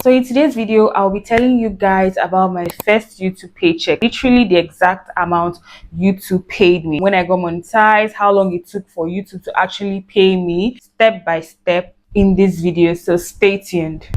So in today's video, I'll be telling you guys about my first YouTube paycheck, literally the exact amount YouTube paid me when I got monetized, how long it took for YouTube to actually pay me step by step in this video. So stay tuned.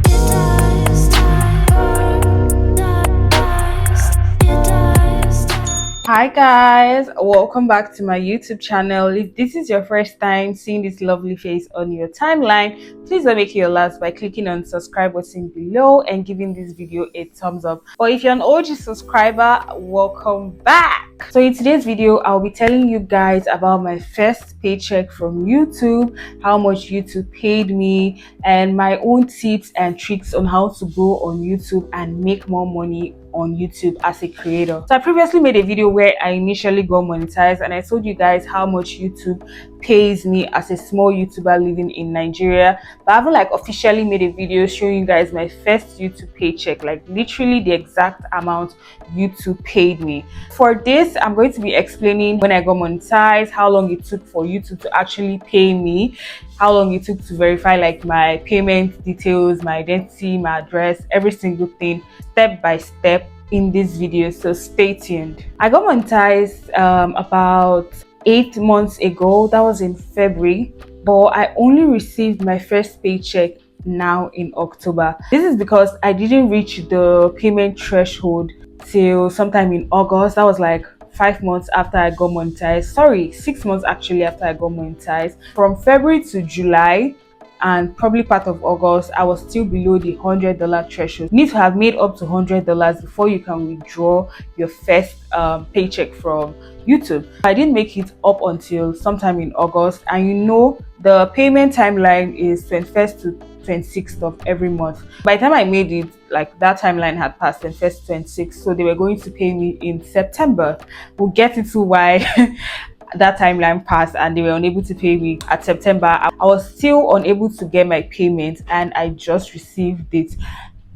Hi guys, welcome back to my YouTube channel. If this is your first time seeing this lovely face on your timeline, please don't make it your last by clicking on the subscribe button below and giving this video a thumbs up. But if you're an OG subscriber, welcome back. So in today's video, I'll be telling you guys about my first paycheck from YouTube, how much YouTube paid me, and my own tips and tricks on how to go on YouTube and make more money on YouTube as a creator. So I previously made a video where I initially got monetized and I told you guys how much YouTube pays me as a small YouTuber living in Nigeria, but I haven't officially made a video showing you guys my first YouTube paycheck, literally the exact amount YouTube paid me. For this, I'm going to be explaining when I got monetized, how long it took for YouTube to actually pay me, how long it took to verify my payment details, my identity, my address, every single thing step by step in this video. So stay tuned. I got monetized about 8 months ago. That was in February, but I only received my first paycheck now in October. This is because I didn't reach the payment threshold till sometime in August. That was 5 months after I got monetized. Sorry, 6 months actually after I got monetized. From February to July and probably part of August, I was still below the $100 threshold. You need to have made up to $100 before you can withdraw your first paycheck from YouTube. I didn't make it up until sometime in August, and the payment timeline is 21st to 26th of every month. By the time I made it, that timeline had passed, 21st to 26th, so they were going to pay me in September. We'll get into why that timeline passed and they were unable to pay me at September. I was still unable to get my payment, and I just received it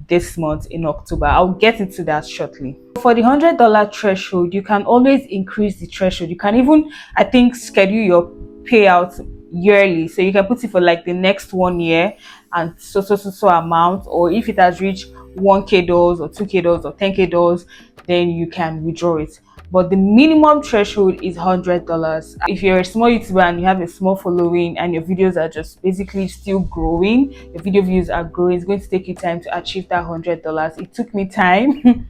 this month in October. I'll get into that shortly. For the $100 threshold, you can always increase the threshold. You can even, I think, schedule your payout yearly, so you can put it for the next 1 year and so amount, or if it has reached $1K or $2K or $10K, then you can withdraw it. But the minimum threshold is $100. If you're a small YouTuber and you have a small following and your videos are just basically still growing, your video views are growing, it's going to take you time to achieve that $100. It took me time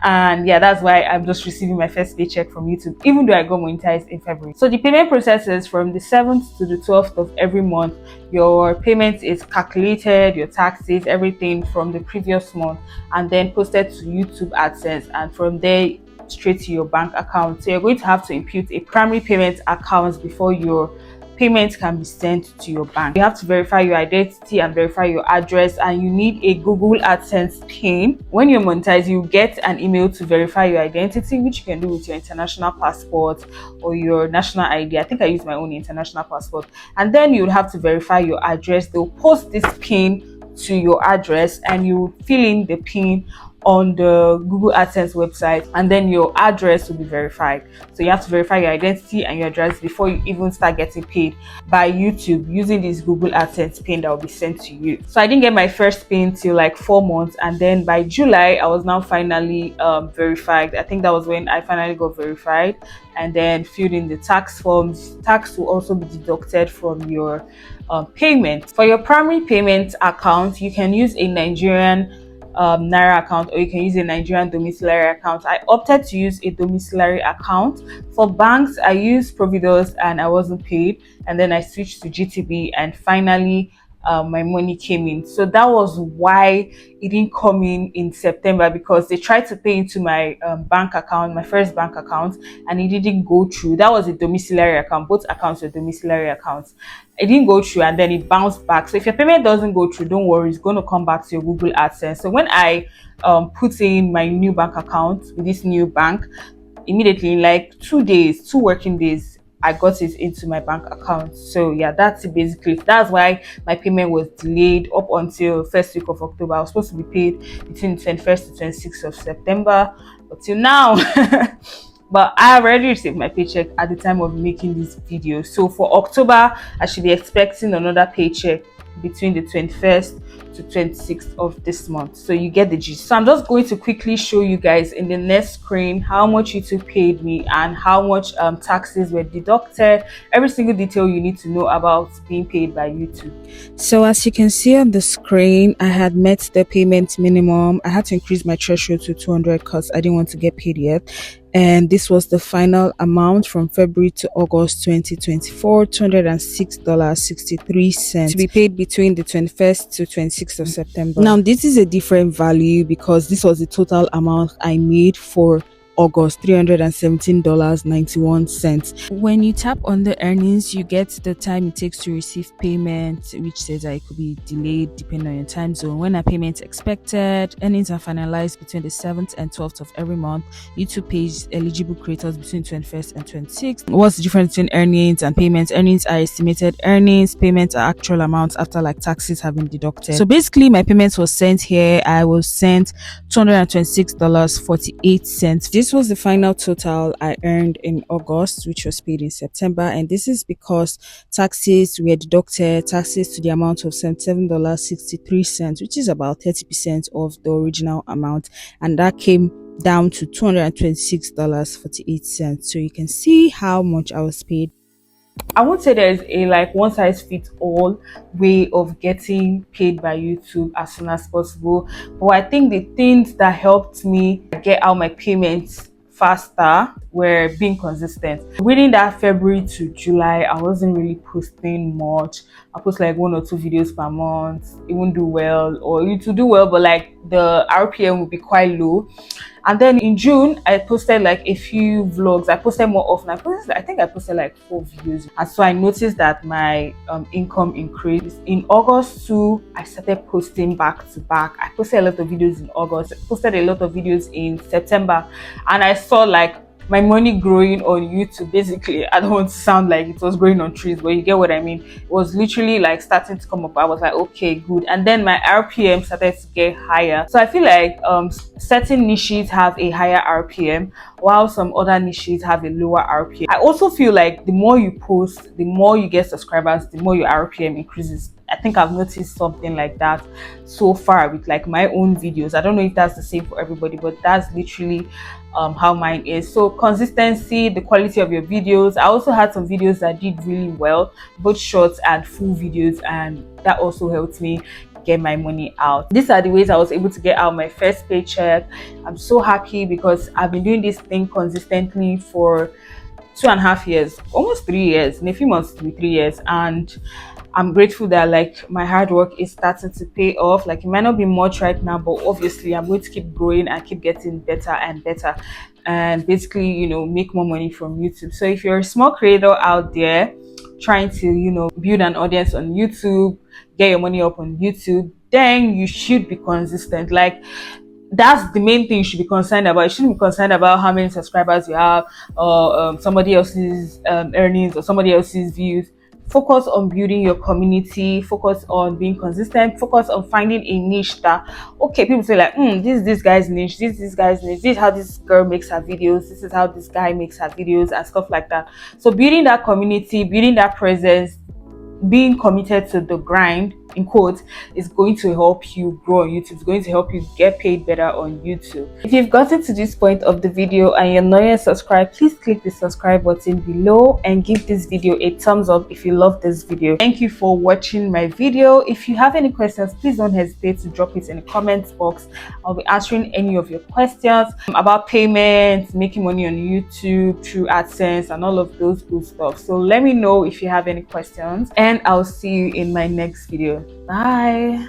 and yeah, that's why I'm just receiving my first paycheck from YouTube, even though I got monetized in February. So the payment process is from the 7th to the 12th of every month. Your payment is calculated, your taxes, everything from the previous month, and then posted to YouTube AdSense, and from there straight to your bank account. So you're going to have to impute a primary payment account before your payment can be sent to your bank. You have to verify your identity and verify your address, and you need a Google AdSense PIN. When you're monetized, you get an email to verify your identity, which you can do with your international passport or your national ID. I think I use my own international passport. And then you'll have to verify your address. They'll post this PIN to your address and you fill in the PIN on the Google AdSense website, and then your address will be verified. So you have to verify your identity and your address before you even start getting paid by YouTube using this Google AdSense pin that will be sent to you. So I didn't get my first pin till 4 months, and then by July I was now finally verified. I think that was when I finally got verified, and then filled in the tax forms. Tax will also be deducted from your payment. For your primary payment account, you can use a Nigerian Naira account, or you can use a Nigerian domiciliary account. I opted to use a domiciliary account. For banks, I used Providus and I wasn't paid, and then I switched to GTB, and finally my money came in. So that was why it didn't come in September, because they tried to pay into my bank account, my first bank account, and it didn't go through. That was a domiciliary account. Both accounts were domiciliary accounts. It didn't go through, and then it bounced back. So if your payment doesn't go through, don't worry, it's going to come back to your Google AdSense. So when I put in my new bank account with this new bank, immediately in 2 working days, I got it into my bank account. So yeah, that's it basically. That's why my payment was delayed up until first week of October. I was supposed to be paid between 21st to 26th of September, but till now but I have already received my paycheck at the time of making this video. So for October, I should be expecting another paycheck between the 21st to 26th of this month. So you get the gist. So I'm just going to quickly show you guys in the next screen how much YouTube paid me and how much taxes were deducted, every single detail you need to know about being paid by YouTube. So as you can see on the screen, I had met the payment minimum. I had to increase my threshold to 200 because I didn't want to get paid yet. And this was the final amount from February to August 2024, $206.63 to be paid between the 21st to 26th of September. Now, this is a different value because this was the total amount I made for August, $317.91. When you tap on the earnings, you get the time it takes to receive payment, which says that it could be delayed depending on your time zone. When a payment is expected, earnings are finalized between the 7th and 12th of every month. YouTube pays eligible creators between 21st and 26th. What's the difference between earnings and payments? Earnings are estimated earnings. Payments are actual amounts after like taxes have been deducted. So basically, my payments was sent here. I was sent $226.48. This was the final total I earned in August, which was paid in September, and this is because taxes were deducted, taxes to the amount of $77.63, which is about 30% of the original amount, and that came down to $226.48. So you can see how much I was paid. I won't say there's a like one size fits all way of getting paid by YouTube as soon as possible, but I think the things that helped me get out my payments faster were being consistent. Within that February to July, I wasn't really posting much. I post like 1 or 2 videos per month. It won't do well, or it will do well, but like the RPM will be quite low. And then in June, I posted like a few vlogs. I posted more often. I think I posted like 4 videos. And so I noticed that my income increased. In August too, I started posting back to back. I posted a lot of videos in August. I posted a lot of videos in September. And I saw like my money growing on YouTube. Basically, I don't want to sound like it was growing on trees, but you get what I mean. It was literally like starting to come up. I was like, okay, good. And then my RPM started to get higher. So I feel like certain niches have a higher RPM, while some other niches have a lower RPM. I also feel like the more you post, the more you get subscribers, the more your RPM increases. I think I've noticed something like that so far with like my own videos. I don't know if that's the same for everybody, but that's literally how mine is. So consistency, the quality of your videos. I also had some videos that did really well, both shorts and full videos, and that also helped me get my money out. These are the ways I was able to get out my first paycheck. I'm so happy because I've been doing this thing consistently for 2.5 years, almost 3 years. In a few months it'll be 3 years, and I'm grateful that like my hard work is starting to pay off. Like it might not be much right now, but obviously I'm going to keep growing and keep getting better and better, and basically, you know, make more money from YouTube. So if you're a small creator out there trying to, you know, build an audience on YouTube, get your money up on YouTube, then you should be consistent. Like that's the main thing you should be concerned about. You shouldn't be concerned about how many subscribers you have, or somebody else's earnings or somebody else's views. Focus on building your community, focus on being consistent, focus on finding a niche that, okay, people say like, this guy's niche, this guy's niche, this is how this girl makes her videos, this is how this guy makes her videos, and stuff like that. So building that community, building that presence, being committed to the grind, in quotes, is going to help you grow on YouTube. It's going to help you get paid better on YouTube. If you've gotten to this point of the video and you're not yet subscribed, please click the subscribe button below and give this video a thumbs up if you love this video. Thank you for watching my video. If you have any questions, please don't hesitate to drop it in the comments box. I'll be answering any of your questions about payments, making money on YouTube through AdSense, and all of those good stuff. So let me know if you have any questions, and I'll see you in my next video. Bye.